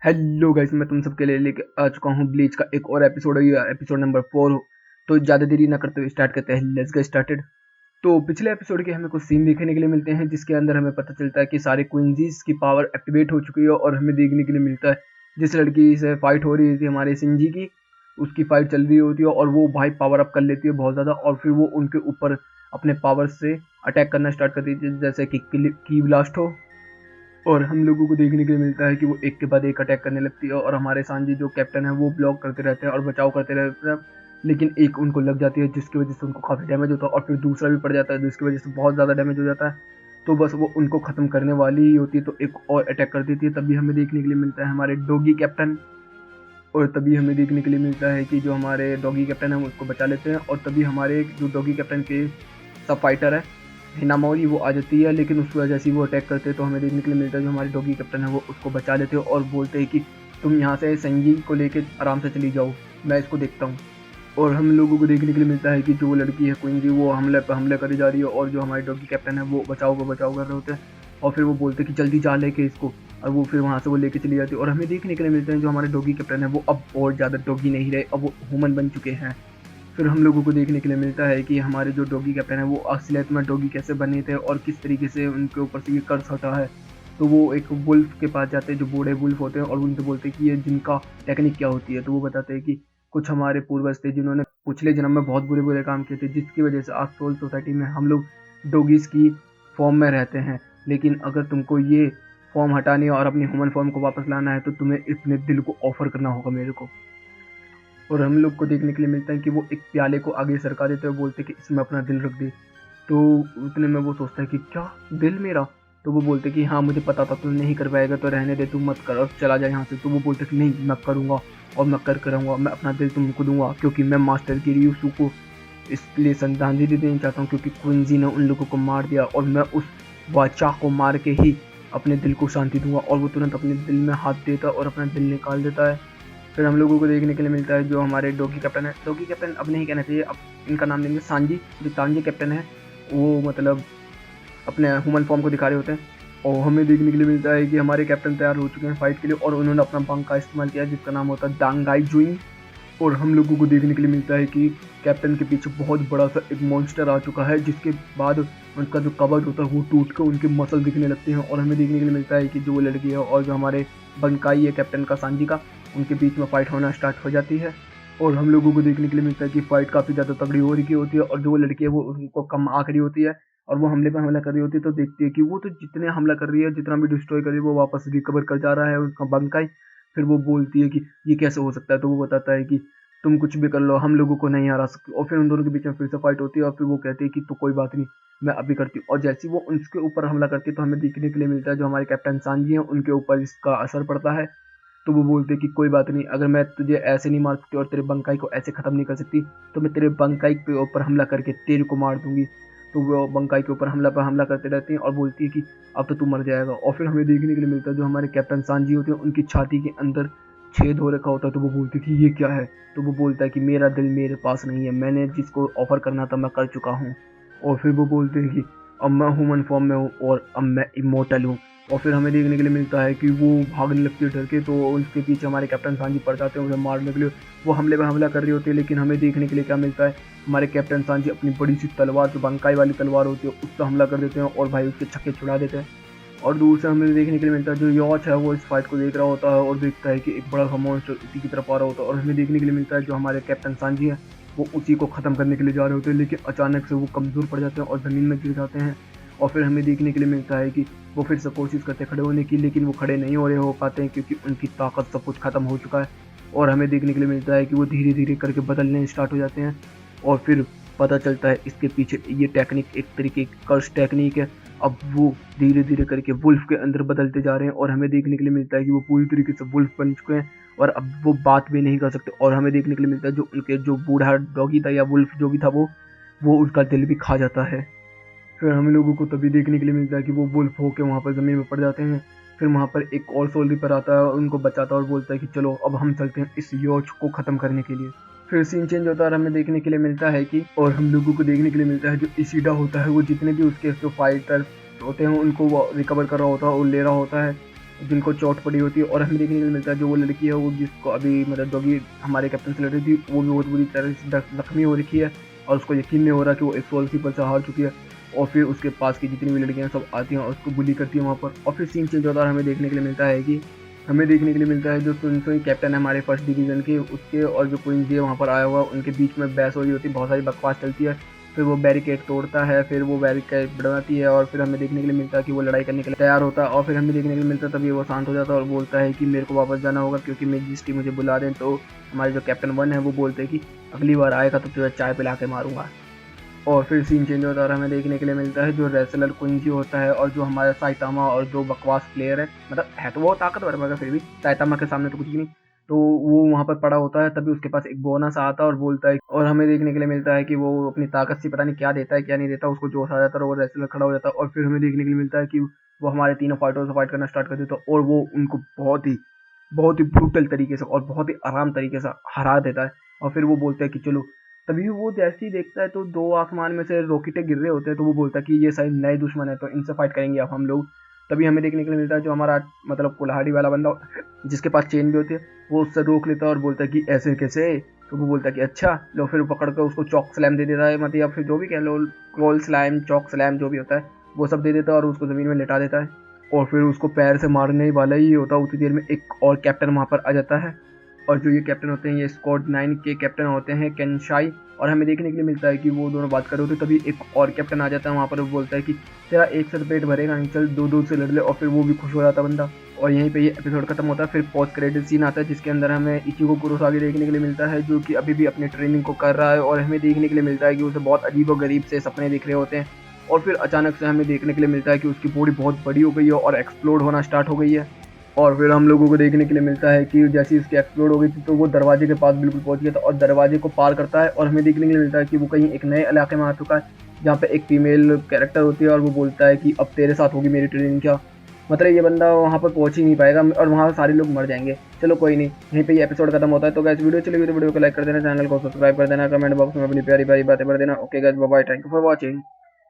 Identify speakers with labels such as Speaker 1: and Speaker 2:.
Speaker 1: Hello guys, मैं तुम सबके लिए लेके आ चुका हूँ ब्लीच का एक और एपिसोड है। ये एपिसोड नंबर 4 हो। तो ज़्यादा देरी ना करते हुए स्टार्ट करते हैं। Let's get started. तो पिछले एपिसोड के हमें कुछ सीन देखने के लिए मिलते हैं, जिसके अंदर हमें पता चलता है कि सारे क्वींजीज की पावर एक्टिवेट हो चुकी है और हमें देखने के लिए मिलता है जिस लड़की से फाइट हो रही थी हमारे सिंजी की, उसकी फाइट चल रही होती है और वो भाई पावर अप कर लेती है बहुत ज़्यादा, और फिर वो उनके ऊपर अपने पावर से अटैक करना स्टार्ट कर देती है, जैसे कि की ब्लास्ट हो। और हम लोगों को देखने के लिए मिलता है कि वो एक के बाद एक अटैक करने लगती है और हमारे सांजी जो कैप्टन है वो ब्लॉक करते रहते हैं और बचाव करते रहते हैं, लेकिन एक उनको लग जाती है जिसकी वजह से उनको काफ़ी डैमेज होता है, और फिर दूसरा भी पड़ जाता है जिसकी वजह से बहुत ज़्यादा डैमेज हो जाता है। तो बस वो उनको ख़त्म करने वाली ही होती है, तो एक और अटैक कर देती है। तभी हमें देखने के लिए मिलता है हमारे डॉगी कैप्टन, और तभी हमें देखने के लिए मिलता है कि जो हमारे डॉगी कैप्टन है उसको बचा लेते हैं, और तभी हमारे जो डॉगी कैप्टन के सब फाइटर है हिनामोरी वो आ जाती है, लेकिन उसकी वजह से वो अटैक करते हैं। तो हमें देखने के लिए मिलता है जो हमारे डॉगी कैप्टन है वो उसको बचा लेते हैं और बोलते हैं कि तुम यहाँ से संजी को लेके आराम से चली जाओ, मैं इसको देखता हूँ। और हम लोगों को देखने के लिए मिलता है कि जो लड़की है क्वींजी वो हमले पर हमले करी जा रही है, और जो हमारे डॉगी कैप्टन है वो बचाव कर रहे होते हैं, और फिर वो बोलते हैं कि जल्दी जा लेके इसको, और वो फिर वहाँ से वो लेके चली जाती है। और हमें देखने के लिए मिलते हैं जो हमारे डॉगी कैप्टन है वो अब और ज़्यादा डॉगी नहीं रहे, अब वो ह्यूमन बन चुके हैं। फिर हम लोगों को देखने के लिए मिलता है कि हमारे जो डॉगी कैप्टन है वो असलियत में डॉगी कैसे बने थे और किस तरीके से उनके ऊपर से ये कर्ज हटा है। तो वो एक वुल्फ के पास जाते हैं जो बूढ़े वुल्फ होते हैं, और उनसे बोलते हैं कि ये जिनका टेक्निक क्या होती है। तो वो बताते हैं कि कुछ हमारे पूर्वज थे जिन्होंने पिछले जन्म में बहुत बुरे बुरे काम किए थे, जिसकी वजह से आज सोल सोसाइटी में हम लोग डॉगीज की फॉर्म में रहते हैं। लेकिन अगर तुमको ये फॉर्म हटानी है और अपनी ह्यूमन फॉर्म को वापस लाना है तो तुम्हें अपने दिल को ऑफर करना होगा मेरे को। और हम लोग को देखने के लिए मिलता है कि वो एक प्याले को आगे सरका देते हैं, बोलते कि इसमें अपना दिल रख दे। तो उतने में वो सोचता है कि क्या दिल मेरा। तो वो बोलते कि हाँ मुझे पता था तू नहीं कर पाएगा, तो रहने दे, तू मत कर और चला जाए यहाँ से। तो वो बोलते कि नहीं, मैं करूँगा और मैं कर करूँगा, मैं अपना दिल तुमको दूंगा, क्योंकि मैं मास्टर की रियूसू को इसलिए श्रद्धांजलि देना चाहता हूँ क्योंकि क्विंजी ने उन लोगों को मार दिया, और मैं उस बादशाह को मार के ही अपने दिल को शांति दूंगा। और वो तुरंत अपने दिल में हाथ देता है और अपना दिल निकाल देता है। फिर हम लोगों को देखने के लिए मिलता है जो हमारे डॉगी कैप्टन है, डॉगी कैप्टन अब नहीं कहना चाहिए, अब इनका नाम देंगे सांजी। जो सांजी कैप्टन है वो मतलब अपने ह्यूमन फॉर्म को दिखा रहे होते हैं, और हमें देखने के लिए मिलता है कि हमारे कैप्टन तैयार हो चुके हैं फाइट के लिए, और उन्होंने अपना बंक का इस्तेमाल किया जिसका नाम होता है दांगाई जुइंग। और हम लोगों को देखने के लिए मिलता है कि कैप्टन के पीछे बहुत बड़ा सा एक मॉन्स्टर आ चुका है, जिसके बाद उनका जो कवच होता है वो टूट कर उनके मसल दिखने लगते हैं। और हमें देखने के लिए मिलता है कि जो वो लड़की है और जो हमारे बनकाई है कैप्टन का सांजी का, उनके बीच में फाइट होना स्टार्ट हो जाती है। और हम लोगों को देखने के लिए मिलता है कि फाइट काफ़ी ज़्यादा तगड़ी हो रही होती है, और जो वो लड़की है वो उनको कम आँख रही होती है और वो हमले पर हमला कर रही होती है। तो देखती है कि वो तो जितने हमला कर रही है, जितना भी डिस्ट्रॉय कर रही है, वो वापस रिकवर कर जा रहा है उसका बनकाई। फिर वो बोलती है कि ये कैसे हो सकता है। तो वो बताता है कि तुम कुछ भी कर लो, हम लोगों को नहीं हरा सकते। और फिर उन दोनों के बीच में फिर से फाइट होती है, और फिर वो कहती है कि तो कोई बात नहीं, मैं अभी करती हूँ। और जैसे ही वो उसके ऊपर हमला करती है तो हमें देखने के लिए मिलता है जो हमारे कैप्टन सांजी हैं उनके ऊपर इसका असर पड़ता है। तो वो बोलते हैं कि कोई बात नहीं, अगर मैं तुझे ऐसे नहीं मार सकती और तेरे बंकाई को ऐसे ख़त्म नहीं कर सकती, तो मैं तेरे बंकाई के ऊपर हमला करके तेरे को मार दूंगी। तो वो बंकाई के ऊपर हमला पर हमला करते रहती हैं और बोलती है कि अब तो तू मर जाएगा। और फिर हमें देखने के लिए मिलता है जो हमारे कैप्टन सांजी होते हैं उनकी छाती के अंदर छेद हो रखा होता है। तो वो बोलती है कि ये क्या है। तो वो बोलता है कि मेरा दिल मेरे पास नहीं है, मैंने जिसको ऑफर करना था मैं कर चुका हूँ। और फिर वो बोलते हैं कि अब मैं ह्यूमन फॉर्म में हूँ और अब मैं इमोर्टल हूँ। और फिर हमें देखने के लिए मिलता है कि वो भागने लगती है डर के, तो उसके पीछे हमारे कैप्टन सांजी पड़ जाते हैं उसे मारने के लिए। वो हमले पर हमला कर रही होती है, लेकिन हमें देखने के लिए क्या मिलता है, हमारे कैप्टन सांजी अपनी बड़ी सी तलवार, जो बंकाई वाली तलवार होती है, उससे हमला कर देते हैं और भाई उसके छक्के छुड़ा देते हैं। और दूर से हमें देखने के लिए मिलता है जो यॉच है वो इस फाइट को देख रहा होता है और देखता है कि एक बड़ा सा मॉन्स्टर उसी की तरफ आ रहा होता है। और हमें देखने के लिए मिलता है जो हमारे कैप्टन सांजी हैं वो उसी को ख़त्म करने के लिए जा रहे होते हैं, लेकिन अचानक से वो कमज़ोर पड़ जाते हैं और ज़मीन में गिर जाते हैं। और फिर हमें देखने के लिए मिलता है कि वो फिर से कोशिश करते हैं खड़े होने की, लेकिन वो खड़े नहीं हो पाते हैं क्योंकि उनकी ताकत सब कुछ ख़त्म हो चुका है। और हमें देखने के लिए मिलता है कि वो धीरे धीरे करके बदलने स्टार्ट हो जाते हैं। और फिर पता चलता है इसके पीछे ये टेक्निक एक तरीके की कर्स टेक्निक है। अब वो धीरे धीरे करके वुल्फ के अंदर बदलते जा रहे हैं, और हमें देखने के लिए मिलता है कि वो पूरी तरीके से वुल्फ बन चुके हैं और अब वो बात भी नहीं कर सकते। और हमें देखने के लिए मिलता है जो उनके जो बूढ़ा डॉगी था या वुल्फ जो भी था वो उसका दिल भी खा जाता है। फिर हम लोगों को तभी देखने के लिए मिलता है कि वो वुल्फ होके वहाँ पर ज़मीन में पड़ जाते हैं। फिर वहाँ पर एक और सोल्जर पर आता है और उनको बचाता है और बोलता है कि चलो अब हम चलते हैं इस योच को ख़त्म करने के लिए। फिर सीन चेंज होता है और हमें देखने के लिए मिलता है कि, और हम लोगों को देखने के लिए मिलता है जो इसीडा होता है वो जितने भी उसके जो फाइटर होते हैं उनको वो रिकवर कर रहा होता है और ले रहा होता है। जिनको चोट पड़ी होती है। और हमें देखने को मिलता है जो वो लड़की है वो जिसको अभी मतलब जो भी हमारे कैप्टन से लड़ रही थी वो भी बहुत बुरी तरह से जख्मी हो रखी है और उसको यकीन नहीं हो रहा कि वो 180 पर से हार चुकी है। और फिर उसके पास की जितनी भी लड़कियां सब आती हैं और उसको बुली करती हैं वहाँ पर। और फिर सीन चेंज होता है और हमें देखने के लिए मिलता है कि जो सुनसुई कैप्टन है हमारे फर्स्ट डिवीज़न के उसके और जो क्वींस है वहाँ पर आया हुआ उनके बीच में बहस हो रही होती है, बहुत सारी बकवास चलती है। फिर वो बैरिकेड तोड़ता है, फिर वो बैरिकेड बढ़ाती है और फिर हमें देखने के लिए मिलता है कि वो लड़ाई करने के लिए तैयार होता है। और फिर हमें देखने के लिए मिलता है तभी वो शांत हो जाता है और बोलता है कि मेरे को वापस जाना होगा क्योंकि मेरी जिस टीम मुझे बुला दें। तो हमारे जो कैप्टन 1 है वो बोलते हैं कि अगली बार आएगा तो तुझे चाय पिला के मारूंगा। और फिर सीन चेंज होता है और हमें देखने के लिए मिलता है जो रेसलर कुंजी होता है और जो हमारा साइतामा और जो बकवास प्लेयर है, मतलब है तो वो ताकतवर मगर फिर भी साइतामा के सामने तो कुछ भी नहीं। तो वो वहाँ पर पड़ा होता है, तभी उसके पास एक बोनस आता है और बोलता है और हमें देखने के लिए मिलता है कि वो अपनी ताकत से पता नहीं क्या देता है क्या नहीं देता, उसको जोश आ जाता है और वो रेसलर खड़ा हो जाता है। और फिर हमें देखने के लिए मिलता है कि वो हमारे तीनों फाइटरों से फाइट करना स्टार्ट कर देता है और वो उनको बहुत ही ब्रूटल तरीके से और बहुत ही आराम तरीके से हरा देता है। और फिर वो बोलता है कि चलो, तभी वो जैसे ही देखता है तो दो आसमान में से रॉकेटें गिर रहे होते हैं। तो वो बोलता है कि ये शायद नए दुश्मन है तो इनसे फाइट करेंगे अब हम लोग। तभी हमें देखने के लिए मिलता है जो हमारा मतलब कुल्हाड़ी वाला बंदा जिसके पास चेन भी होती है वो उससे रोक लेता है और बोलता है कि ऐसे कैसे। तो वो बोलता है कि अच्छा लो, फिर पकड़ कर उसको चौक स्लैम दे देता है, मतलब या फिर जो भी कह लो, क्रोल स्लैम चौक स्लैम जो भी होता है वो सब दे देता है और उसको ज़मीन में लेटा देता है। और फिर उसको पैर से मारने ही वाला ही होता है उतनी देर में एक और कैप्टन वहाँ पर आ जाता है। और जो ये कैप्टन होते हैं ये स्क्वाड 9 के कैप्टन होते हैं केनशाई। और हमें देखने के लिए मिलता है कि वो दोनों बात कर रहे होते तभी एक और कैप्टन आ जाता है वहाँ पर। वो बोलता है कि तेरा एक से पेट भरेगा नहीं, चल दो से लड़ ले। और फिर वो भी खुश हो जाता बंदा। और यहीं पे ये एपिसोड खत्म होता है। फिर पोस्ट क्रेडिट सीन आता है जिसके अंदर हमें इचिगो कुरोसागी देखने के लिए मिलता है जो कि अभी भी अपनी ट्रेनिंग को कर रहा है। और हमें देखने के लिए मिलता है कि उसे बहुत अजीब और गरीब से सपने दिख रहे होते हैं। और फिर अचानक से हमें देखने के लिए मिलता है कि उसकी बॉडी बहुत बड़ी हो गई है और एक्सप्लोड होना स्टार्ट हो गई है। और फिर हम लोगों को देखने के लिए मिलता है कि जैसे ही उसकी एक्सप्लोड हो गई थी तो वो दरवाजे के पास बिल्कुल पहुंच गया था और दरवाजे को पार करता है। और हमें देखने के लिए मिलता है कि वो कहीं एक नए इलाके में आ चुका है जहाँ पे एक फीमेल कैरेक्टर होती है और वो बोलता है कि अब तेरे साथ होगी मेरी ट्रेनिंग। क्या मतलब ये बंदा वहाँ पर पहुंच ही नहीं पाएगा और वहाँ सारे लोग मर जाएंगे। चलो कोई नहीं, यहीं पे ये एपिसोड खत्म होता है। तो गाइस वीडियो चली गई तो वीडियो को लाइक कर देना, चैनल को सब्सक्राइब कर देना, कमेंट बॉक्स में अपनी प्यारी प्यारी बातें कर देना। Okay guys, bye bye, thank you for watching.